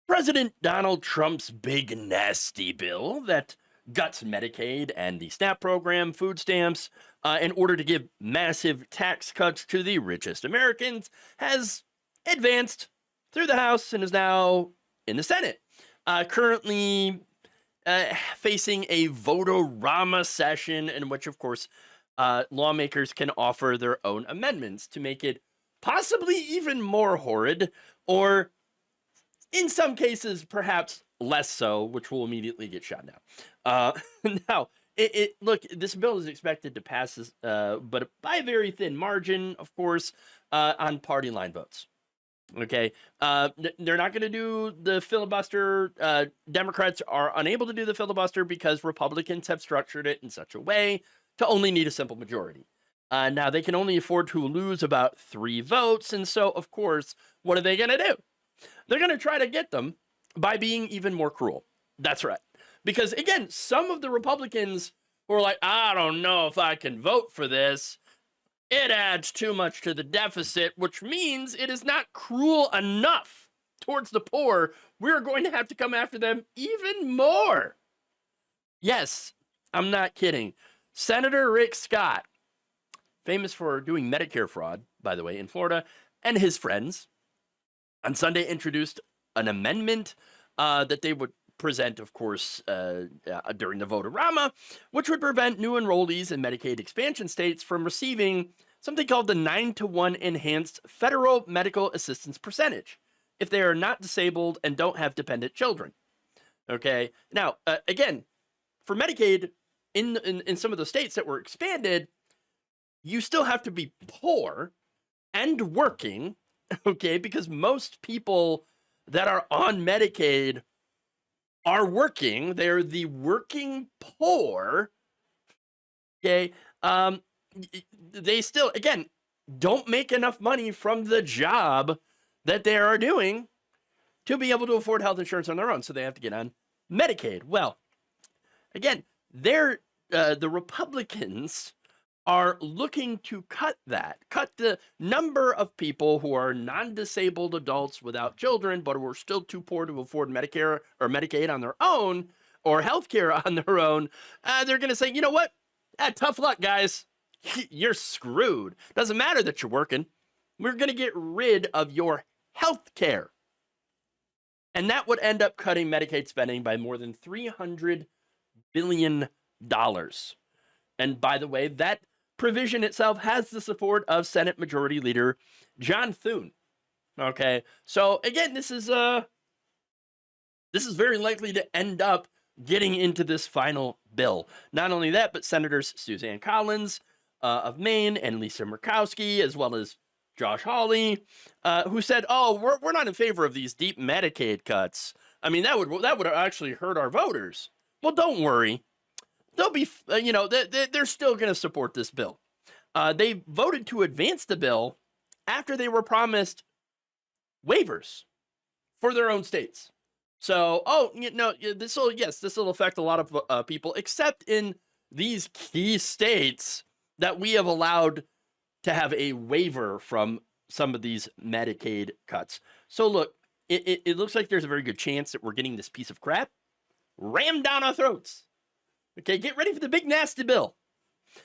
President Donald Trump's big nasty bill that guts Medicaid and the SNAP program, food stamps, in order to give massive tax cuts to the richest Americans, has advanced through the House and is now in the Senate. Currently facing a vote-a-rama session in which, of course, lawmakers can offer their own amendments to make it possibly even more horrid, or in some cases, perhaps less so, which will immediately get shot down. Now, look, this bill is expected to pass, but by a very thin margin, of course, on party line votes. Okay, they're not going to do the filibuster. Democrats are unable to do the filibuster because Republicans have structured it in such a way to only need a simple majority. Now, they can only afford to lose about 3 votes, and so, of course, what are they going to do? They're going to try to get them by being even more cruel. That's right. Because, again, some of the Republicans who are like, I don't know if I can vote for this. It adds too much to the deficit, which means it is not cruel enough towards the poor. We're going to have to come after them even more. Yes, I'm not kidding. Senator Rick Scott, famous for doing Medicare fraud, by the way, in Florida, and his friends, on Sunday introduced an amendment that they would present, of course, during the vote-a-rama, which would prevent new enrollees in Medicaid expansion states from receiving something called the 9-to-1 enhanced federal medical assistance percentage if they are not disabled and don't have dependent children. Okay, now, again, for Medicaid, in some of the states that were expanded, you still have to be poor and working, okay, because most people that are on Medicaid are working. They're the working poor, okay? They still, again, don't make enough money from the job that they are doing to be able to afford health insurance on their own, so they have to get on Medicaid. Well, again, the Republicans are looking to cut the number of people who are non-disabled adults without children, but who are still too poor to afford Medicare or Medicaid on their own, or healthcare on their own. They're going to say, you know what? Tough luck, guys. You're screwed. Doesn't matter that you're working. We're going to get rid of your healthcare. And that would end up cutting Medicaid spending by more than $300 billion. And by the way, that provision itself has the support of Senate Majority Leader John Thune. Okay, so again, this is very likely to end up getting into this final bill. Not only that, but Senators Suzanne Collins of Maine and Lisa Murkowski, as well as Josh Hawley, who said, "Oh, we're not in favor of these deep Medicaid cuts. I mean, that would actually hurt our voters." Well, don't worry. They'll be, they're still going to support this bill. They voted to advance the bill after they were promised waivers for their own states. So, this will affect a lot of people, except in these key states that we have allowed to have a waiver from some of these Medicaid cuts. So, look, it looks like there's a very good chance that we're getting this piece of crap rammed down our throats. Okay, get ready for the big nasty bill.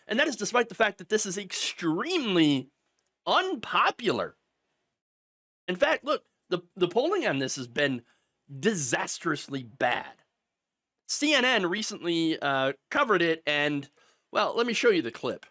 And that is despite the fact that this is extremely unpopular. In fact, look, the polling on this has been disastrously bad. CNN recently covered it, and, well, let me show you the clip.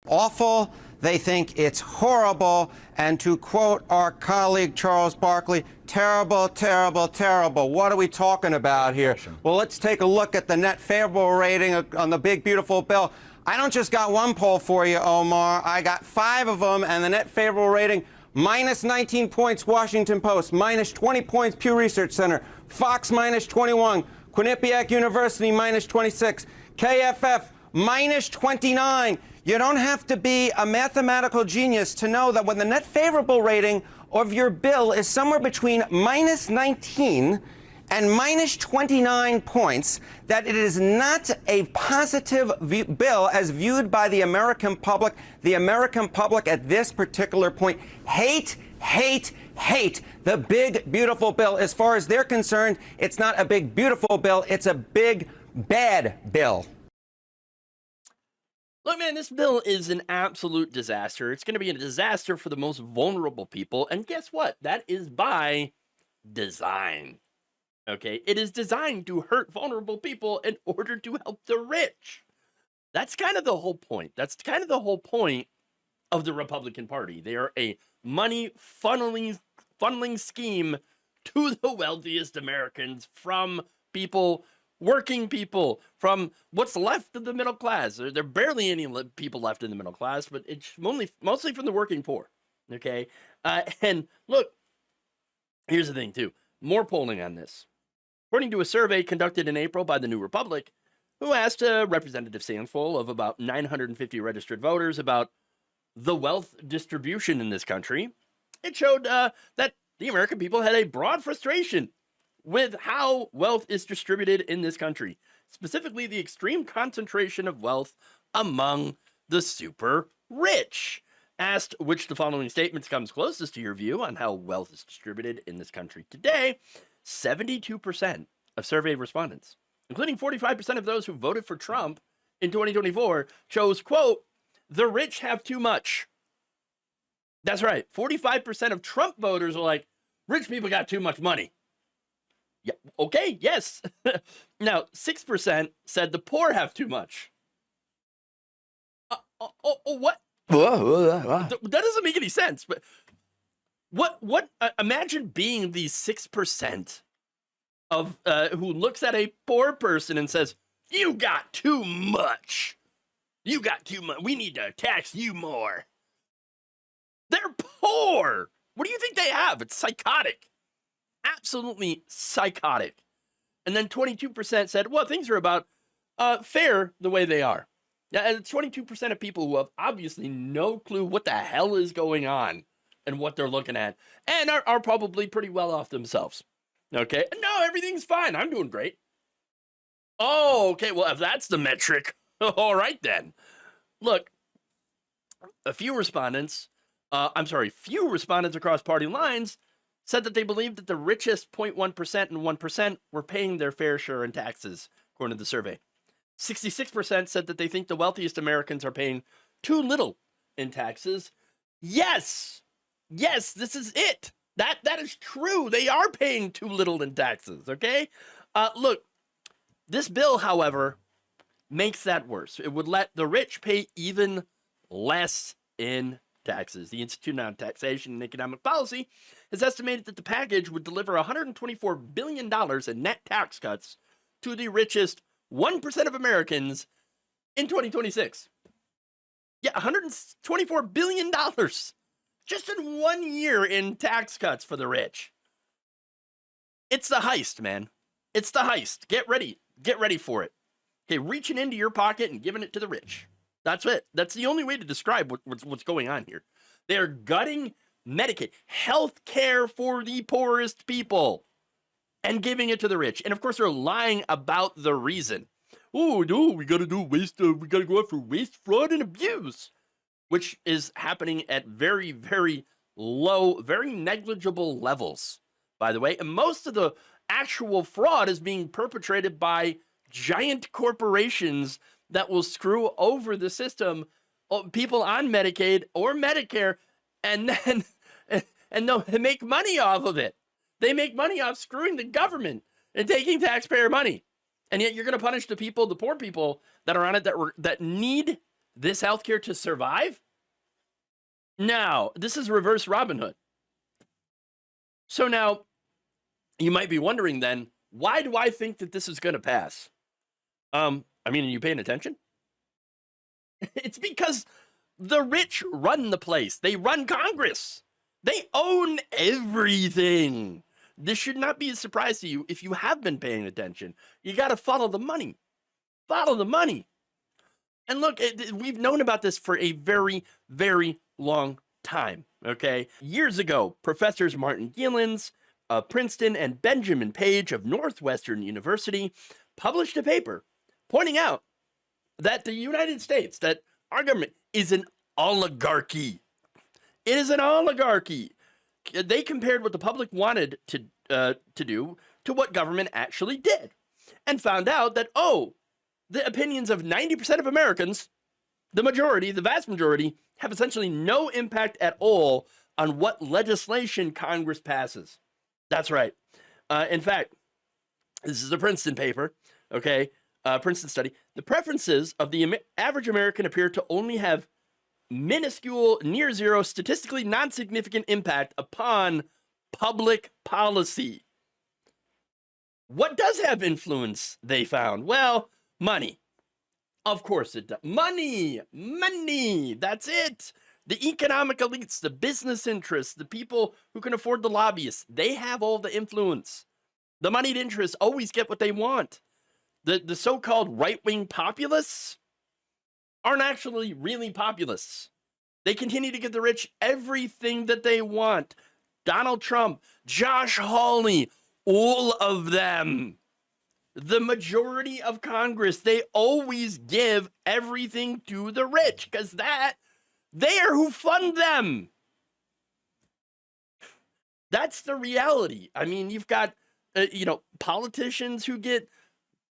Awful. They think it's horrible. And to quote our colleague Charles Barkley, terrible, terrible, terrible. What are we talking about here? Well, let's take a look at the net favorable rating on the big, beautiful bill. I don't just got one poll for you, Omar. I got 5 of them, and the net favorable rating, minus 19 points, Washington Post, minus 20 points, Pew Research Center, Fox, minus 21, Quinnipiac University, minus 26, KFF, minus 29. You don't have to be a mathematical genius to know that when the net favorable rating of your bill is somewhere between minus 19 and minus 29 points, that it is not a positive bill as viewed by the American public. The American public at this particular point hate, hate, hate the big, beautiful bill. As far as they're concerned, it's not a big, beautiful bill. It's a big, bad bill. Look, man, this bill is an absolute disaster. It's going to be a disaster for the most vulnerable people. And guess what? That is by design. Okay? It is designed to hurt vulnerable people in order to help the rich. That's kind of the whole point. That's kind of the whole point of the Republican Party. They are a money funneling scheme to the wealthiest Americans from people, working people, from what's left of the middle class. There are barely any people left in the middle class, but it's mostly from the working poor. Okay? And look, here's the thing, too. More polling on this. According to a survey conducted in April by the New Republic, who asked a representative sample of about 950 registered voters about the wealth distribution in this country, it showed that the American people had a broad frustration with how wealth is distributed in this country, specifically the extreme concentration of wealth among the super rich. Asked which the following statements comes closest to your view on how wealth is distributed in this country today, 72% of surveyed respondents, including 45% of those who voted for Trump in 2024, chose, quote, the rich have too much. That's right. 45% of Trump voters are like, rich people got too much money. Yeah, okay, yes. Now, 6% said the poor have too much. What? That doesn't make any sense. But what? Imagine being the 6% of who looks at a poor person and says, "You got too much. You got too much. We need to tax you more." They're poor. What do you think they have? It's psychotic. Absolutely psychotic. And then 22% said, well, things are about fair the way they are. Now, and 22% of people who have obviously no clue what the hell is going on and what they're looking at, and are probably pretty well off themselves. Okay? No, everything's fine. I'm doing great. Oh, okay. Well, if that's the metric, all right then. Look, few respondents across party lines said that they believed that the richest 0.1% and 1% were paying their fair share in taxes, according to the survey. 66% said that they think the wealthiest Americans are paying too little in taxes. Yes, this is it. That is true. They are paying too little in taxes, okay? Look, this bill, however, makes that worse. It would let the rich pay even less in taxes. The Institute on Taxation and Economic Policy has estimated that the package would deliver $124 billion in net tax cuts to the richest 1% of Americans in 2026. Yeah, $124 billion just in 1 year in tax cuts for the rich. It's the heist, man. It's the heist. Get ready. Get ready for it. Okay, reaching into your pocket and giving it to the rich. That's it. That's the only way to describe what's going on here. They're gutting Medicaid, health care for the poorest people, and giving it to the rich. And of course, they're lying about the reason. Oh, no, we got to do waste. We got to go after waste, fraud, and abuse, which is happening at very, very low, very negligible levels, by the way. And most of the actual fraud is being perpetrated by giant corporations that will screw over the system, people on Medicaid or Medicare, and then and they'll make money off of it. They make money off screwing the government and taking taxpayer money. And yet you're going to punish the people, the poor people that are on it that need this healthcare to survive? Now, this is reverse Robin Hood. So now you might be wondering then, why do I think that this is going to pass? I mean, are you paying attention? It's because the rich run the place. They run Congress. They own everything. This should not be a surprise to you if you have been paying attention. You got to follow the money. Follow the money. And look, we've known about this for a very, very long time, okay? Years ago, Professors Martin Gilens of Princeton and Benjamin Page of Northwestern University published a paper pointing out that the United States, that our government is an oligarchy. It is an oligarchy they compared what the public wanted to do to what government actually did, and found out that, oh, the opinions of 90% of Americans, the majority, the vast majority, have essentially no impact at all on what legislation Congress passes. That's right. In fact, this is a Princeton paper, okay? Princeton study. The preferences of the average American appear to only have minuscule, near zero, statistically non-significant impact upon public policy. What does have influence, they found? Well, money. Of course it does. Money! Money! That's it! The economic elites, the business interests, the people who can afford the lobbyists, they have all the influence. The moneyed interests always get what they want. The so-called right-wing populists aren't actually really populists. They continue to give the rich everything that they want. Donald Trump, Josh Hawley, all of them. The majority of Congress, they always give everything to the rich because they are who fund them. That's the reality. I mean, you've got, politicians who get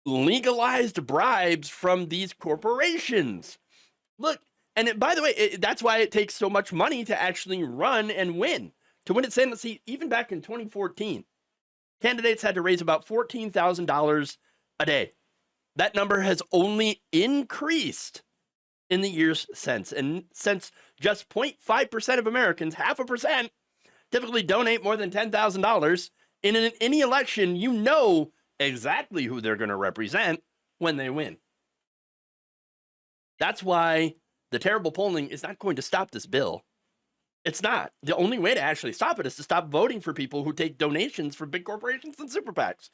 legalized bribes from these corporations. Look, and by the way, that's why it takes so much money to actually run and win. To win a Senate seat, even back in 2014, candidates had to raise about $14,000 a day. That number has only increased in the years since. And since just 0.5% of Americans, 0.5%, typically donate more than $10,000, in any election, you know exactly who they're going to represent when they win. That's why the terrible polling is not going to stop this bill. It's not. The only way to actually stop it is to stop voting for people who take donations from big corporations and super PACs.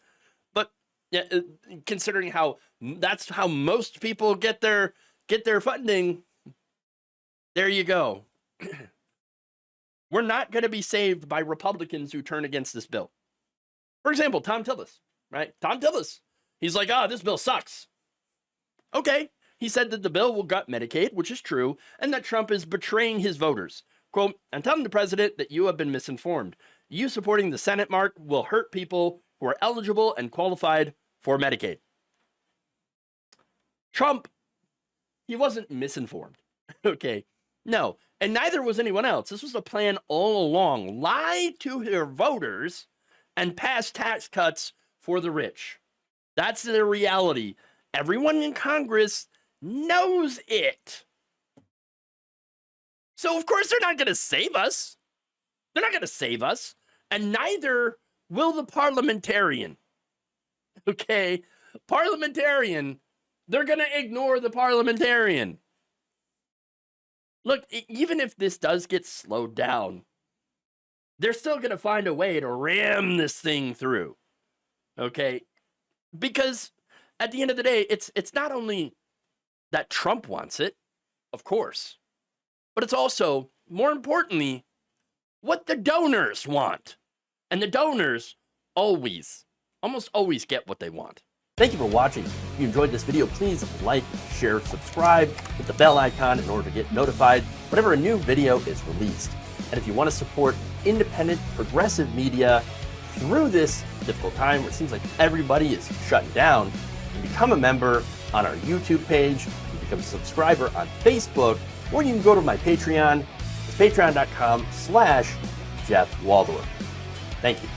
But considering how that's how most people get their funding, there you go. We're not going to be saved by Republicans who turn against this bill. For example, Tom Tillis, right? Tom Tillis, he's like, oh, this bill sucks. Okay. He said that the bill will gut Medicaid, which is true, and that Trump is betraying his voters. Quote, I'm telling the president that you have been misinformed. You supporting the Senate mark will hurt people who are eligible and qualified for Medicaid. Trump, he wasn't misinformed. Okay. No. And neither was anyone else. This was a plan all along. Lie to their voters and pass tax cuts for the rich. That's the reality. Everyone in Congress knows it. So, of course, they're not going to save us. They're not going to save us. And neither will the parliamentarian. Okay? Parliamentarian, they're going to ignore the parliamentarian. Look, even if this does get slowed down, they're still going to find a way to ram this thing through. Okay? Because at the end of the day, it's not only that Trump wants it, of course, but it's also, more importantly, what the donors want. And the donors almost always get what they want. Thank you for watching. If you enjoyed this video, please like, share, subscribe, hit the bell icon in order to get notified whenever a new video is released. And if you want to support independent, progressive media through this difficult time where it seems like everybody is shutting down, you can become a member on our YouTube page, you can become a subscriber on Facebook, or you can go to my Patreon. It's patreon.com/Jeff Waldorf. Thank you.